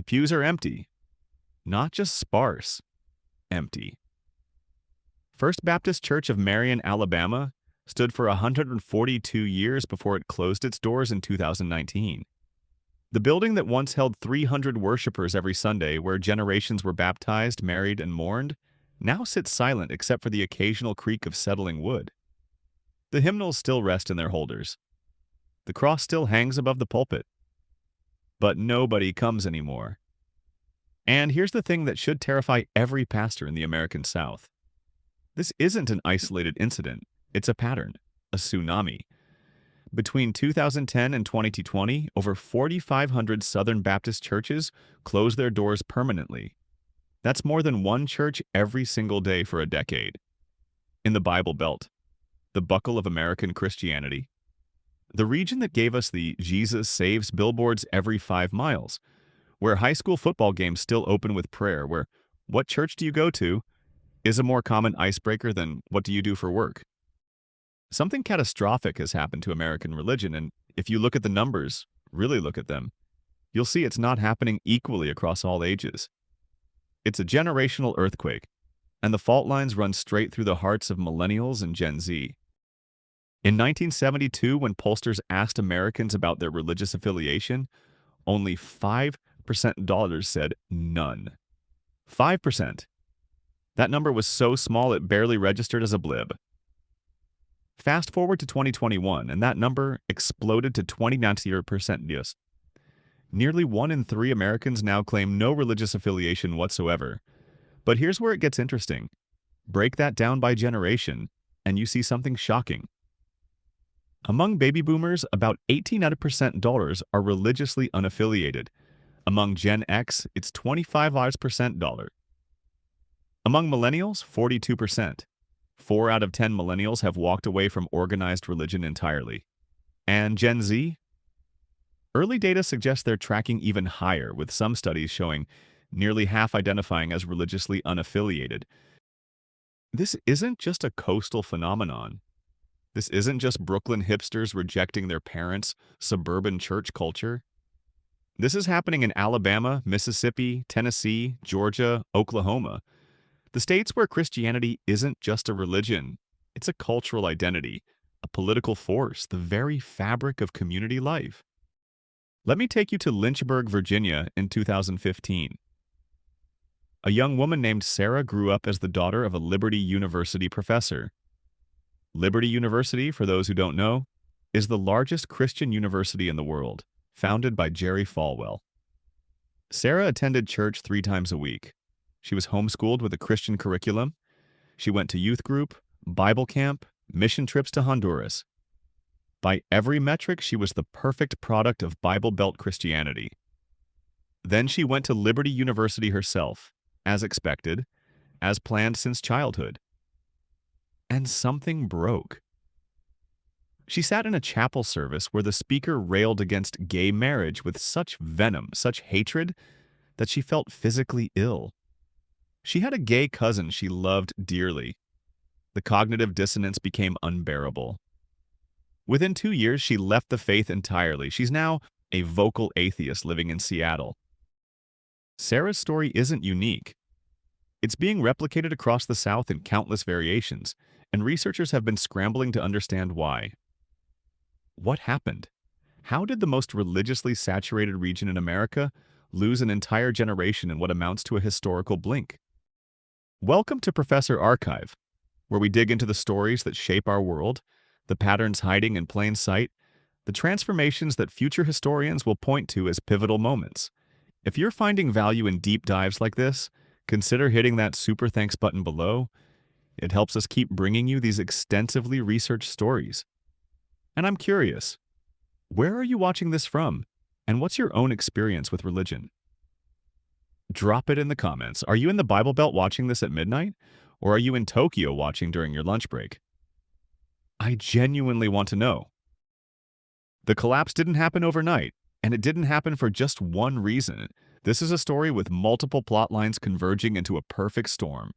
The pews are empty, not just sparse, empty. First Baptist Church of Marion, Alabama, stood for 142 years before it closed its doors in 2019. The building that once held 300 worshipers every Sunday, where generations were baptized, married, and mourned, now sits silent except for the occasional creak of settling wood. The hymnals still rest in their holders. The cross still hangs above the pulpit. But nobody comes anymore. And here's the thing that should terrify every pastor in the American South. This isn't an isolated incident. It's a pattern, a tsunami. Between 2010 and 2020, over 4,500 Southern Baptist churches closed their doors permanently. That's more than one church every single day for a decade. In the Bible Belt, the buckle of American Christianity, the region that gave us the Jesus Saves billboards every 5 miles, where high school football games still open with prayer, where "What church do you go to?" is a more common icebreaker than "What do you do for work?" Something catastrophic has happened to American religion, and if you look at the numbers, really look at them, you'll see it's not happening equally across all ages. It's a generational earthquake, and the fault lines run straight through the hearts of Millennials and Gen Z. In 1972, when pollsters asked Americans about their religious affiliation, only 5% dollars said none. 5%. That number was so small it barely registered as a blib. Fast forward to 2021, and that number exploded to 29%. Yes. Nearly 1 in 3 Americans now claim no religious affiliation whatsoever. But here's where it gets interesting. Break that down by generation, and you see something shocking. Among baby boomers, about 18% dollars are religiously unaffiliated. Among Gen X, it's 25% dollar. Among millennials, 42%. 4 out of 10 millennials have walked away from organized religion entirely. And Gen Z? Early data suggests they're tracking even higher, with some studies showing nearly half identifying as religiously unaffiliated. This isn't just a coastal phenomenon. This isn't just Brooklyn hipsters rejecting their parents' suburban church culture. This is happening in Alabama, Mississippi, Tennessee, Georgia, Oklahoma. The states where Christianity isn't just a religion, it's a cultural identity, a political force, the very fabric of community life. Let me take you to Lynchburg, Virginia in 2015. A young woman named Sarah grew up as the daughter of a Liberty University professor. Liberty University, for those who don't know, is the largest Christian university in the world, founded by Jerry Falwell. Sarah attended church 3 times a week. She was homeschooled with a Christian curriculum. She went to youth group, Bible camp, mission trips to Honduras. By every metric, she was the perfect product of Bible Belt Christianity. Then she went to Liberty University herself, as expected, as planned since childhood. And something broke. She sat in a chapel service where the speaker railed against gay marriage with such venom, such hatred, that she felt physically ill. She had a gay cousin she loved dearly. The cognitive dissonance became unbearable. Within 2 years, she left the faith entirely. She's now a vocal atheist living in Seattle. Sarah's story isn't unique. It's being replicated across the South in countless variations, and researchers have been scrambling to understand why. What happened? How did the most religiously saturated region in America lose an entire generation in what amounts to a historical blink? Welcome to Professor Archive, where we dig into the stories that shape our world, the patterns hiding in plain sight, the transformations that future historians will point to as pivotal moments. If you're finding value in deep dives like this, consider hitting that super thanks button below. It helps us keep bringing you these extensively researched stories. And I'm curious, where are you watching this from? And what's your own experience with religion? Drop it in the comments. Are you in the Bible Belt watching this at midnight? Or are you in Tokyo watching during your lunch break? I genuinely want to know. The collapse didn't happen overnight, and it didn't happen for just one reason. This is a story with multiple plot lines converging into a perfect storm.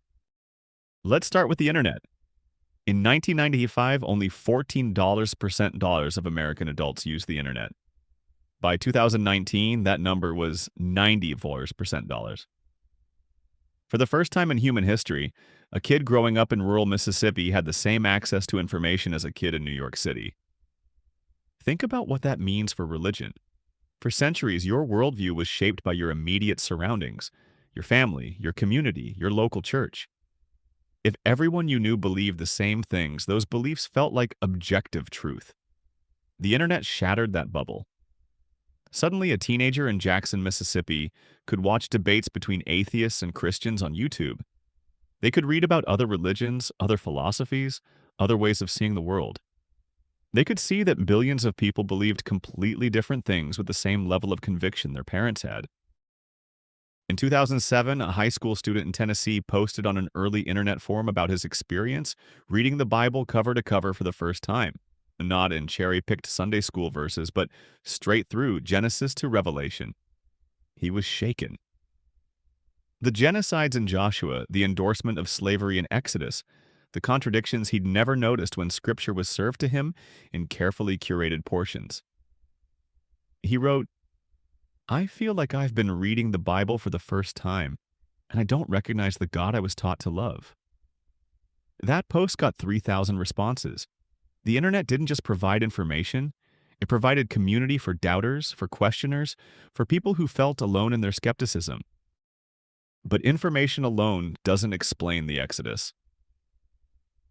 Let's start with the internet. In 1995, only 14% of American adults used the internet. By 2019, that number was 94% dollars. For the first time in human history, a kid growing up in rural Mississippi had the same access to information as a kid in New York City. Think about what that means for religion. For centuries, your worldview was shaped by your immediate surroundings, your family, your community, your local church. If everyone you knew believed the same things, those beliefs felt like objective truth. The internet shattered that bubble. Suddenly, a teenager in Jackson, Mississippi, could watch debates between atheists and Christians on YouTube. They could read about other religions, other philosophies, other ways of seeing the world. They could see that billions of people believed completely different things with the same level of conviction their parents had. In 2007, a high school student in Tennessee posted on an early internet forum about his experience reading the Bible cover to cover for the first time, not in cherry-picked Sunday school verses, but straight through Genesis to Revelation. He was shaken. The genocides in Joshua, the endorsement of slavery in Exodus, the contradictions he'd never noticed when scripture was served to him in carefully curated portions. He wrote, "I feel like I've been reading the Bible for the first time, and I don't recognize the God I was taught to love." That post got 3,000 responses. The internet didn't just provide information, it provided community for doubters, for questioners, for people who felt alone in their skepticism. But information alone doesn't explain the Exodus.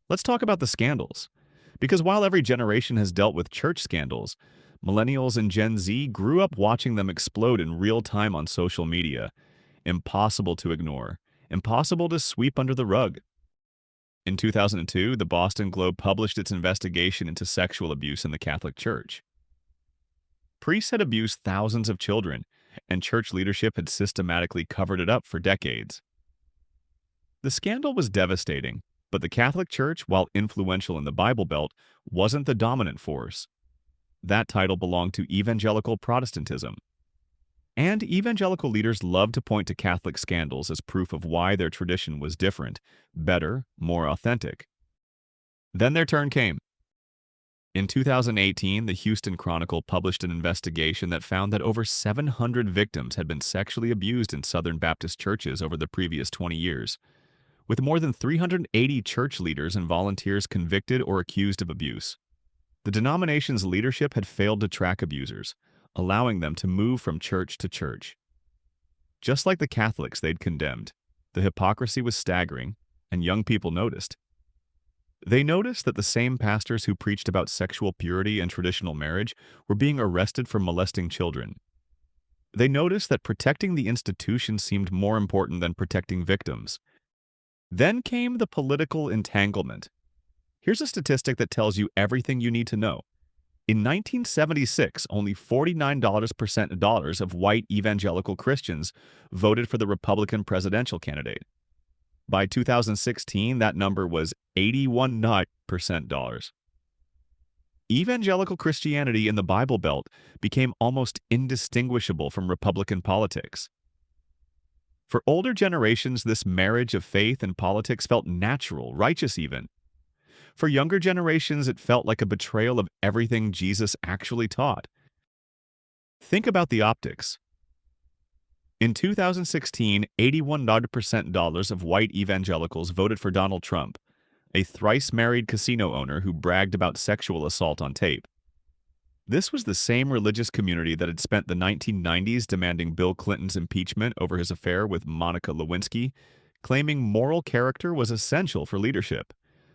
Let's talk about the scandals. Because while every generation has dealt with church scandals, Millennials and Gen Z grew up watching them explode in real time on social media. Impossible to ignore. Impossible to sweep under the rug. In 2002, the Boston Globe published its investigation into sexual abuse in the Catholic Church. Priests had abused thousands of children, and church leadership had systematically covered it up for decades. The scandal was devastating, but the Catholic Church, while influential in the Bible Belt, wasn't the dominant force. That title belonged to evangelical Protestantism. And evangelical leaders loved to point to Catholic scandals as proof of why their tradition was different, better, more authentic. Then their turn came. In 2018, the Houston Chronicle published an investigation that found that over 700 victims had been sexually abused in Southern Baptist churches over the previous 20 years, with more than 380 church leaders and volunteers convicted or accused of abuse. The denomination's leadership had failed to track abusers, allowing them to move from church to church. Just like the Catholics they'd condemned, the hypocrisy was staggering, and young people noticed. They noticed that the same pastors who preached about sexual purity and traditional marriage were being arrested for molesting children. They noticed that protecting the institution seemed more important than protecting victims. Then came the political entanglement. Here's a statistic that tells you everything you need to know. In 1976, only 49% of white evangelical Christians voted for the Republican presidential candidate. By 2016, that number was 81%. Evangelical Christianity in the Bible Belt became almost indistinguishable from Republican politics. For older generations, this marriage of faith and politics felt natural, righteous even. For younger generations, it felt like a betrayal of everything Jesus actually taught. Think about the optics. In 2016, 81% of white evangelicals voted for Donald Trump, a thrice-married casino owner who bragged about sexual assault on tape. This was the same religious community that had spent the 1990s demanding Bill Clinton's impeachment over his affair with Monica Lewinsky, claiming moral character was essential for leadership.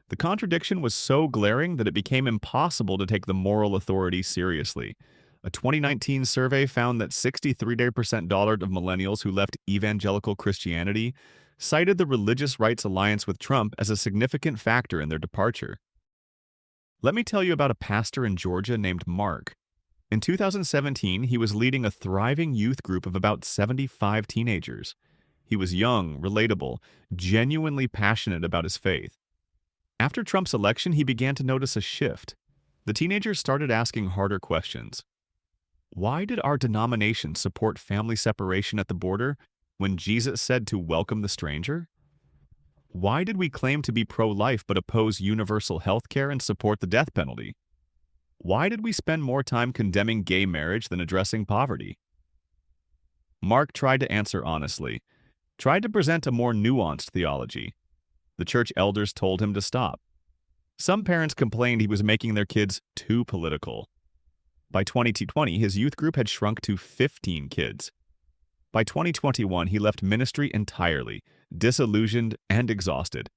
The contradiction was so glaring that it became impossible to take the moral authority seriously. A 2019 survey found that 63% of millennials who left evangelical Christianity cited the Religious Rights Alliance with Trump as a significant factor in their departure. Let me tell you about a pastor in Georgia named Mark. In 2017, he was leading a thriving youth group of about 75 teenagers. He was young, relatable, genuinely passionate about his faith. After Trump's election, he began to notice a shift. The teenagers started asking harder questions. Why did our denomination support family separation at the border when Jesus said to welcome the stranger? Why did we claim to be pro-life but oppose universal health care and support the death penalty? Why did we spend more time condemning gay marriage than addressing poverty? Mark tried to answer honestly, tried to present a more nuanced theology. The church elders told him to stop. Some parents complained he was making their kids too political. By 2020, his youth group had shrunk to 15 kids. By 2021, he left ministry entirely, disillusioned and exhausted.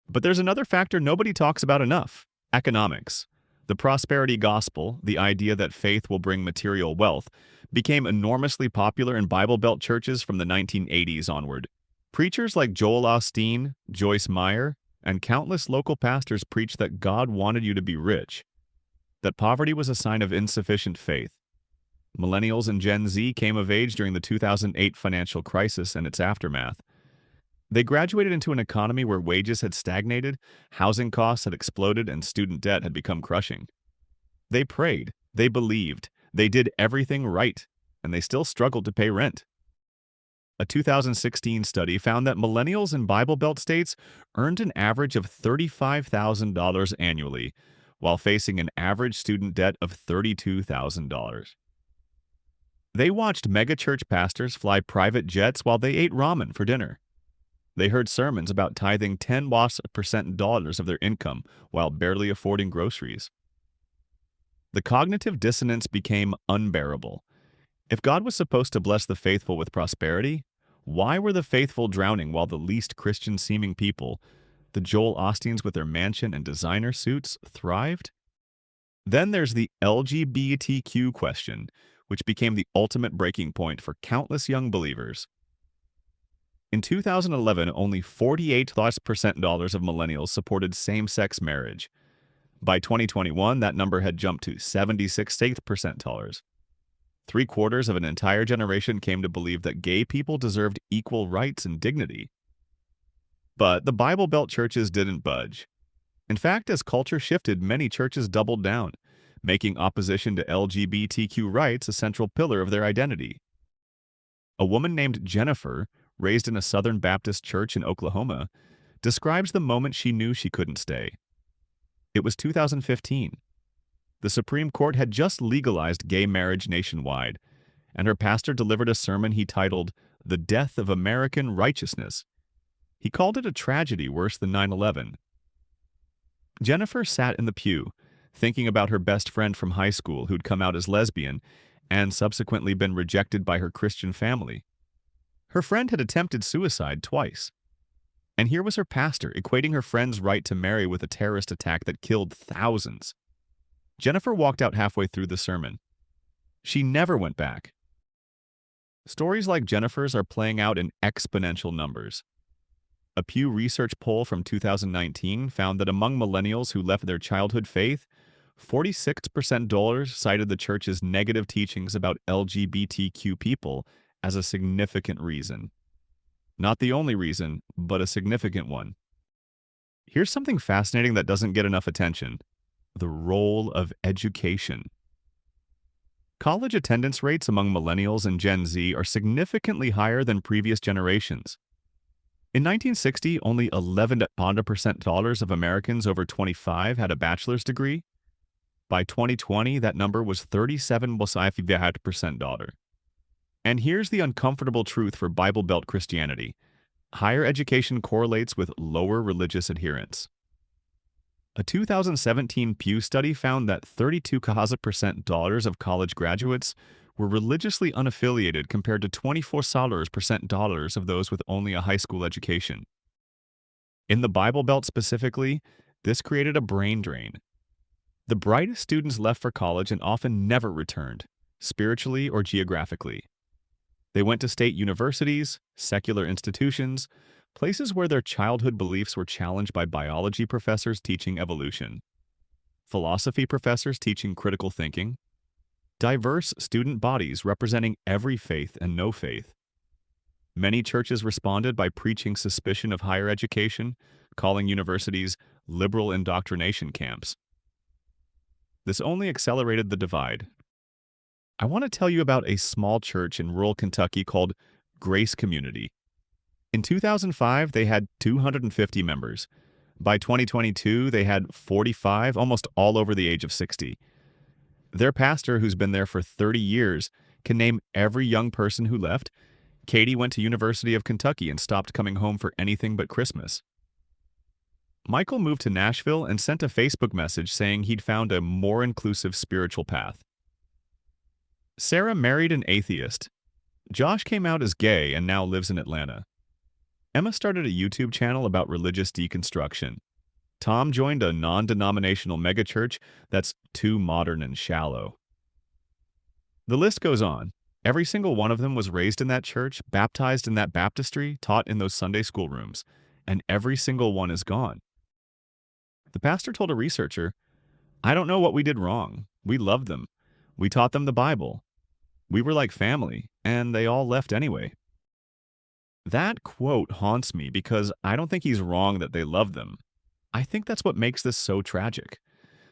But there's another factor nobody talks about enough: economics. The prosperity gospel, the idea that faith will bring material wealth, became enormously popular in Bible Belt churches from the 1980s onward. Preachers like Joel Osteen, Joyce Meyer, and countless local pastors preached that God wanted you to be rich, that poverty was a sign of insufficient faith. Millennials and Gen Z came of age during the 2008 financial crisis and its aftermath. They graduated into an economy where wages had stagnated, housing costs had exploded, and student debt had become crushing. They prayed, they believed, they did everything right, and they still struggled to pay rent. A 2016 study found that millennials in Bible Belt states earned an average of $35,000 annually, while facing an average student debt of $32,000. They watched megachurch pastors fly private jets while they ate ramen for dinner. They heard sermons about tithing 10% dollars of their income while barely affording groceries. The cognitive dissonance became unbearable. If God was supposed to bless the faithful with prosperity, why were the faithful drowning while the least Christian-seeming people, the Joel Osteens with their mansion and designer suits, thrived? Then there's the LGBTQ question, which became the ultimate breaking point for countless young believers. In 2011, only 48% dollars of millennials supported same-sex marriage. By 2021, that number had jumped to 76% dollars. Three-quarters of an entire generation came to believe that gay people deserved equal rights and dignity. But the Bible Belt churches didn't budge. In fact, as culture shifted, many churches doubled down, making opposition to LGBTQ rights a central pillar of their identity. A woman named Jennifer, raised in a Southern Baptist church in Oklahoma, describes the moment she knew she couldn't stay. It was 2015. The Supreme Court had just legalized gay marriage nationwide, and her pastor delivered a sermon he titled, "The Death of American Righteousness." He called it a tragedy worse than 9/11. Jennifer sat in the pew, thinking about her best friend from high school who'd come out as lesbian and subsequently been rejected by her Christian family. Her friend had attempted suicide twice. And here was her pastor equating her friend's right to marry with a terrorist attack that killed thousands. Jennifer walked out halfway through the sermon. She never went back. Stories like Jennifer's are playing out in exponential numbers. A Pew Research poll from 2019 found that among millennials who left their childhood faith, 46% dollars cited the church's negative teachings about LGBTQ people as a significant reason. Not the only reason, but a significant one. Here's something fascinating that doesn't get enough attention: the role of education. College attendance rates among millennials and Gen Z are significantly higher than previous generations. In 1960, only 11% dollars of Americans over 25 had a bachelor's degree. By 2020, that number was 37% dollar. And here's the uncomfortable truth for Bible Belt Christianity: higher education correlates with lower religious adherence. A 2017 Pew study found that 32% dollars of college graduates were religiously unaffiliated compared to 24% dollars of those with only a high school education. In the Bible Belt specifically, this created a brain drain. The brightest students left for college and often never returned, spiritually or geographically. They went to state universities, secular institutions, places where their childhood beliefs were challenged by biology professors teaching evolution, philosophy professors teaching critical thinking, diverse student bodies representing every faith and no faith. Many churches responded by preaching suspicion of higher education, calling universities liberal indoctrination camps. This only accelerated the divide. I want to tell you about a small church in rural Kentucky called Grace Community. In 2005, they had 250 members. By 2022, they had 45, almost all over the age of 60. Their pastor, who's been there for 30 years, can name every young person who left. Katie went to University of Kentucky and stopped coming home for anything but Christmas. Michael moved to Nashville and sent a Facebook message saying he'd found a more inclusive spiritual path. Sarah married an atheist. Josh came out as gay and now lives in Atlanta. Emma started a YouTube channel about religious deconstruction. Tom joined a non-denominational megachurch that's too modern and shallow. The list goes on. Every single one of them was raised in that church, baptized in that baptistry, taught in those Sunday school rooms, and every single one is gone. The pastor told a researcher, "I don't know what we did wrong. We loved them. We taught them the Bible. We were like family, and they all left anyway." That quote haunts me because I don't think he's wrong that they love them. I think that's what makes this so tragic.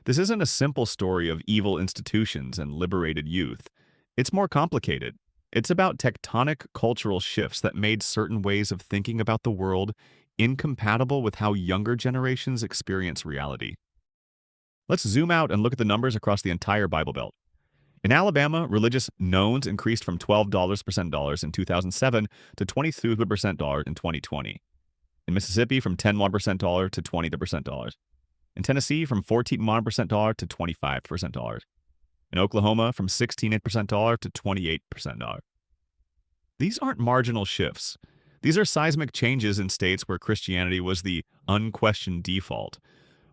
This isn't a simple story of evil institutions and liberated youth. It's more complicated. It's about tectonic cultural shifts that made certain ways of thinking about the world incompatible with how younger generations experience reality. Let's zoom out and look at the numbers across the entire Bible Belt. In Alabama, religious knowns increased from $12% in 2007 to $22% in 2020. In Mississippi, from $10% to $20%. In Tennessee, from $14% to $25%. In Oklahoma, from $16% to $28%. These aren't marginal shifts. These are seismic changes in states where Christianity was the unquestioned default,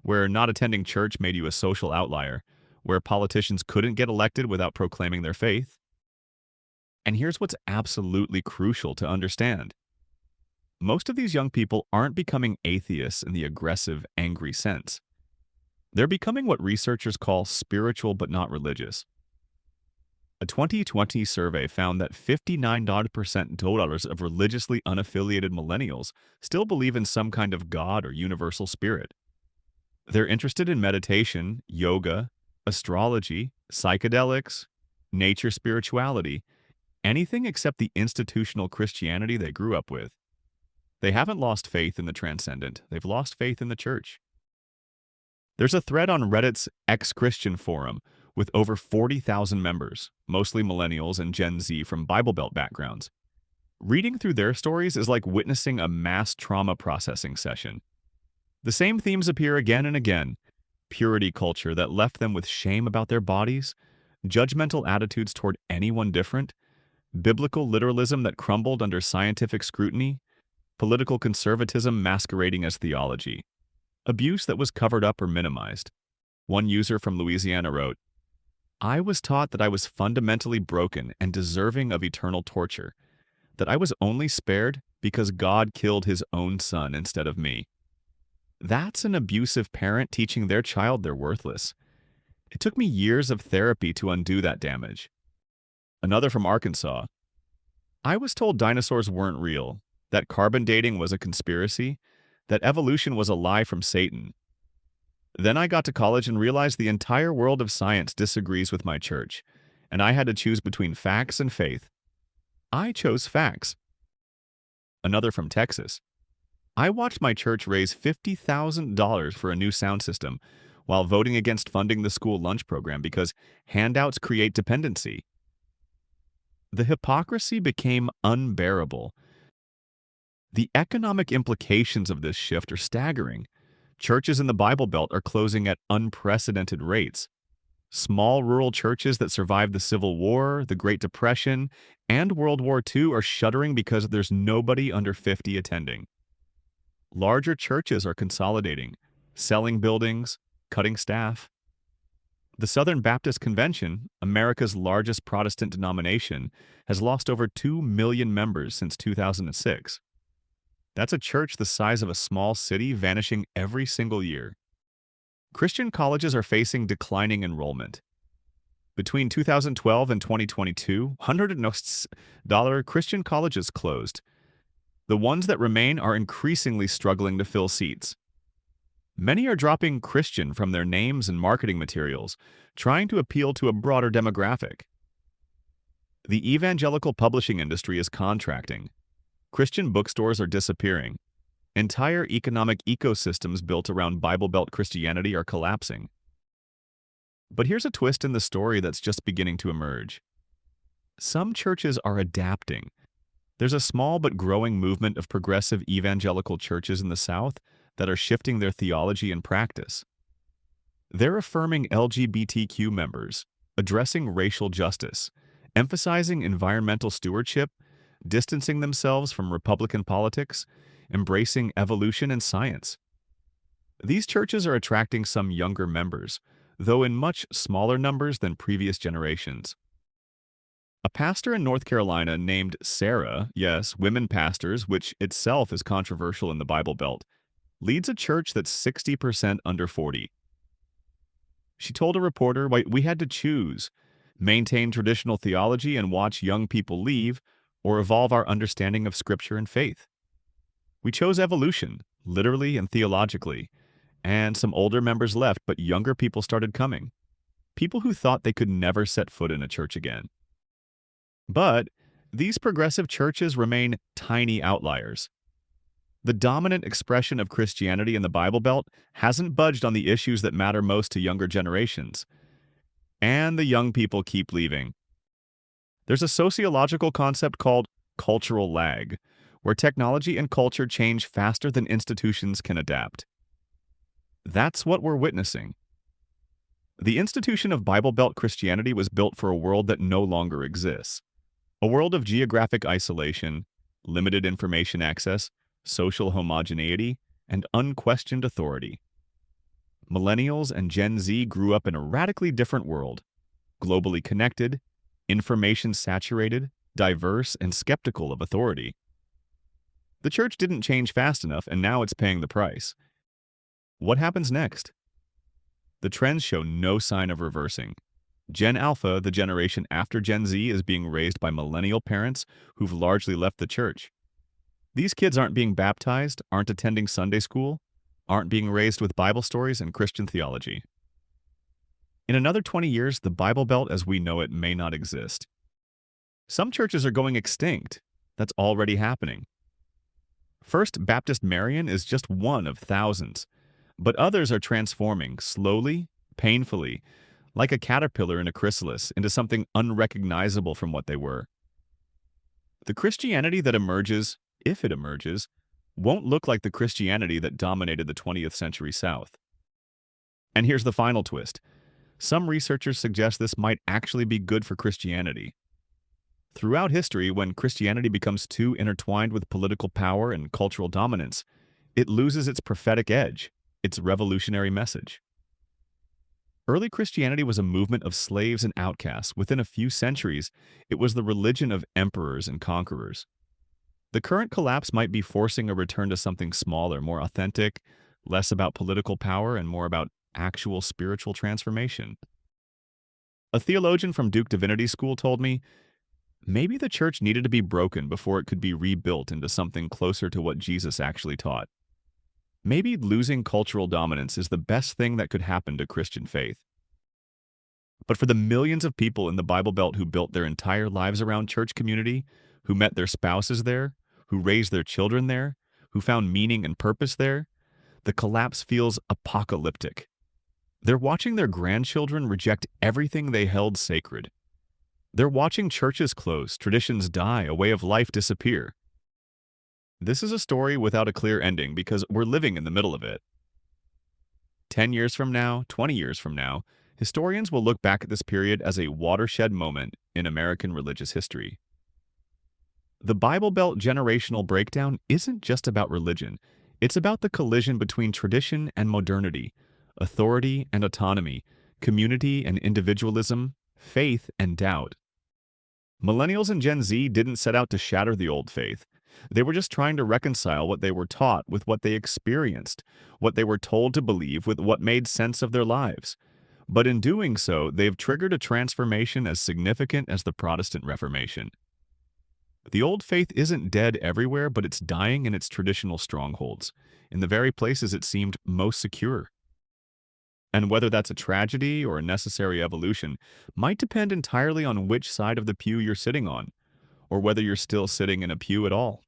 where not attending church made you a social outlier, where politicians couldn't get elected without proclaiming their faith. And here's what's absolutely crucial to understand. Most of these young people aren't becoming atheists in the aggressive, angry sense. They're becoming what researchers call spiritual but not religious. A 2020 survey found that 59% of religiously unaffiliated millennials still believe in some kind of God or universal spirit. They're interested in meditation, yoga, astrology, psychedelics, nature spirituality, anything except the institutional Christianity they grew up with. They haven't lost faith in the transcendent, they've lost faith in the church. There's a thread on Reddit's ex-Christian forum with over 40,000 members, mostly millennials and Gen Z from Bible Belt backgrounds. Reading through their stories is like witnessing a mass trauma processing session. The same themes appear again and again: purity culture that left them with shame about their bodies, judgmental attitudes toward anyone different, biblical literalism that crumbled under scientific scrutiny, political conservatism masquerading as theology, abuse that was covered up or minimized. One user from Louisiana wrote, "I was taught that I was fundamentally broken and deserving of eternal torture, that I was only spared because God killed his own son instead of me." That's an abusive parent teaching their child they're worthless. It took me years of therapy to undo that damage. Another from Arkansas, "I was told dinosaurs weren't real, that carbon dating was a conspiracy, that evolution was a lie from Satan. Then I got to college and realized the entire world of science disagrees with my church, and I had to choose between facts and faith. I chose facts." Another from Texas, "I watched my church raise $50,000 for a new sound system while voting against funding the school lunch program because handouts create dependency. The hypocrisy became unbearable. The economic implications of this shift are staggering. Churches in the Bible Belt are closing at unprecedented rates. Small rural churches that survived the Civil War, the Great Depression, and World War II are shuttering because there's nobody under 50 attending. Larger churches are consolidating, selling buildings, cutting staff. The Southern Baptist Convention, America's largest Protestant denomination, has lost over 2 million members since 2006. That's a church the size of a small city vanishing every single year. Christian colleges are facing declining enrollment. Between 2012 and 2022, $100 Christian colleges closed. The ones that remain are increasingly struggling to fill seats. Many are dropping Christian from their names and marketing materials, trying to appeal to a broader demographic. The evangelical publishing industry is contracting. Christian bookstores are disappearing. Entire economic ecosystems built around Bible Belt Christianity are collapsing. But here's a twist in the story that's just beginning to emerge. Some churches are adapting. There's a small but growing movement of progressive evangelical churches in the South that are shifting their theology and practice. They're affirming LGBTQ members, addressing racial justice, emphasizing environmental stewardship, distancing themselves from Republican politics, embracing evolution and science. These churches are attracting some younger members, though in much smaller numbers than previous generations. A pastor in North Carolina named Sarah, yes, women pastors, which itself is controversial in the Bible Belt, leads a church that's 60% under 40. She told a reporter, we had to choose, maintain traditional theology and watch young people leave, or evolve our understanding of Scripture and faith. We chose evolution, literally and theologically, and some older members left, but younger people started coming. People who thought they could never set foot in a church again. But these progressive churches remain tiny outliers. The dominant expression of Christianity in the Bible Belt hasn't budged on the issues that matter most to younger generations. And the young people keep leaving. There's a sociological concept called cultural lag, where technology and culture change faster than institutions can adapt. That's what we're witnessing. The institution of Bible Belt Christianity was built for a world that no longer exists. A world of geographic isolation, limited information access, social homogeneity, and unquestioned authority. Millennials and Gen Z grew up in a radically different world, globally connected, information-saturated, diverse, and skeptical of authority. The church didn't change fast enough, and now it's paying the price. What happens next? The trends show no sign of reversing. Gen Alpha, the generation after Gen Z, is being raised by millennial parents who've largely left the church. These kids aren't being baptized, aren't attending Sunday school, aren't being raised with Bible stories and Christian theology. In another 20 years, the Bible Belt as we know it may not exist. Some churches are going extinct. That's already happening. First Baptist Marion is just one of thousands, but others are transforming slowly, painfully, like a caterpillar in a chrysalis, into something unrecognizable from what they were. The Christianity that emerges, if it emerges, won't look like the Christianity that dominated the 20th century South. And here's the final twist. Some researchers suggest this might actually be good for Christianity. Throughout history, when Christianity becomes too intertwined with political power and cultural dominance, it loses its prophetic edge, its revolutionary message. Early Christianity was a movement of slaves and outcasts. Within a few centuries, it was the religion of emperors and conquerors. The current collapse might be forcing a return to something smaller, more authentic, less about political power and more about actual spiritual transformation. A theologian from Duke Divinity School told me, maybe the church needed to be broken before it could be rebuilt into something closer to what Jesus actually taught. Maybe losing cultural dominance is the best thing that could happen to Christian faith. But for the millions of people in the Bible Belt who built their entire lives around church community, who met their spouses there, who raised their children there, who found meaning and purpose there, the collapse feels apocalyptic. They're watching their grandchildren reject everything they held sacred. They're watching churches close, traditions die, a way of life disappear. This is a story without a clear ending because we're living in the middle of it. 10 years from now, 20 years from now, historians will look back at this period as a watershed moment in American religious history. The Bible Belt generational breakdown isn't just about religion. It's about the collision between tradition and modernity, authority and autonomy, community and individualism, faith and doubt. Millennials and Gen Z didn't set out to shatter the old faith. They were just trying to reconcile what they were taught with what they experienced, what they were told to believe with what made sense of their lives. But in doing so, they've triggered a transformation as significant as the Protestant Reformation. The old faith isn't dead everywhere, but it's dying in its traditional strongholds, in the very places it seemed most secure. And whether that's a tragedy or a necessary evolution might depend entirely on which side of the pew you're sitting on, or whether you're still sitting in a pew at all.